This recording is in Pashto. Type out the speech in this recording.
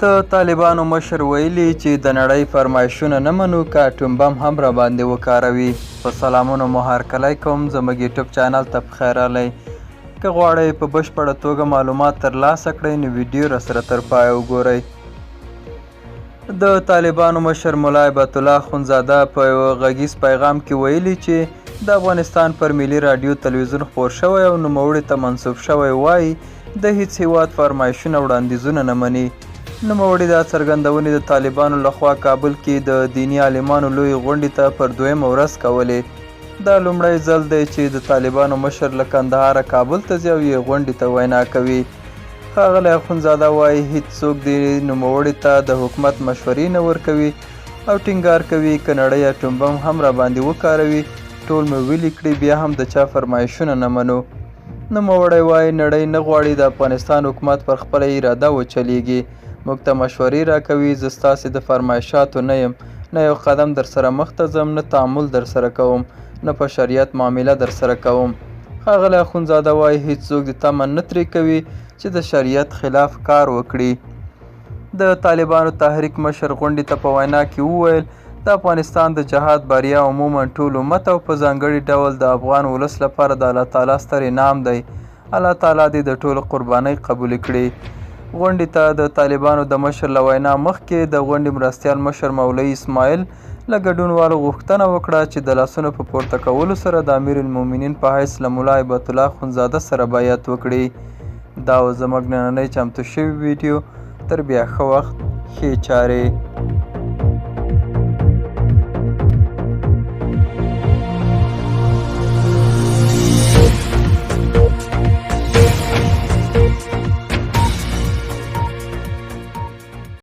د طالبانو مشر ویلي چې د نړۍ فرمایشونه نه منو که اټوم بم هم راباندې وکاروي. په سلامونو مو هرکلی کوم، زموږ یوټیوب چینل ته پخیر راغلی. که غواړئ په بشپړه توګه معلومات ترلاسه کړئ نو ویډیو راسره تر پایه وګورئ. د طالبانو مشر ملا هیبت الله اخندزاده په یوه غږیز پیغام کې ویلي چې د افغانستان پر ملي راډیو تلویزیون خپور شوی او نوموړي ته منسوب شوی وایي د هیڅ هیواد فرمایشونه وړاندیزونه نه مني. نوموړي دا څرګندونې د طالبانو لخوا کابل کې د دیني عالمانو لویې غونډې ته پر دویمه ورځ کولې. دا لومړی ځل دی چې د طالبانو مشر له کندهاره کابل ته ځي او یې غونډې ته وینا کوي. ښاغلی اخندزاده وایي هیڅوک دې نوموړي ته د حکومت مشورې نه ورکوي او ټینګار کوي که نړۍ اټوم بم هم راباندې وکاروي ټول مو ویلي کړي بیا هم د چا فرمایشونه نه منو. نوموړی وایي نړۍ نه غواړي د افغانستان حکومت پر خپله اراده وچلیږي. موږ ته مشورې راکوي، زه ستاسې د فرمایشاتو نه یم، نه یو قدم در سره مخته ځم، نه تعامل در سره کوم، نه په شریعت معامله در سره کوم. ښاغلی اخندزاده وایي هیڅوک د تمه نه ترې کوي چې د شریعت خلاف کار وکړي. د طالبانو تحریک مشر غونډې ته په وینا کې وویل د افغانستان د جهاد بریا عموما ټول امت او په ځانګړي ډول د افغان ولس لپاره د الله تعالی ستر انعام دی. الله تعالی دې د ټولو قربانۍ قبول کړي. غونډې ته د طالبانو د مشر له وینا مخکې د غونډې مرستیال مشر مولوي اسماعیل له ګډونوالو غوښتنه وکړه چې د لاسونو په پورته کولو سره د امیر المؤمنین په حیث له ملا هیبت الله اخندزاده سره بیعت وکړي. دا و زموږ نننۍ چمتو شوې ویډیو. تر بیا ښه وخت، ښې چارې.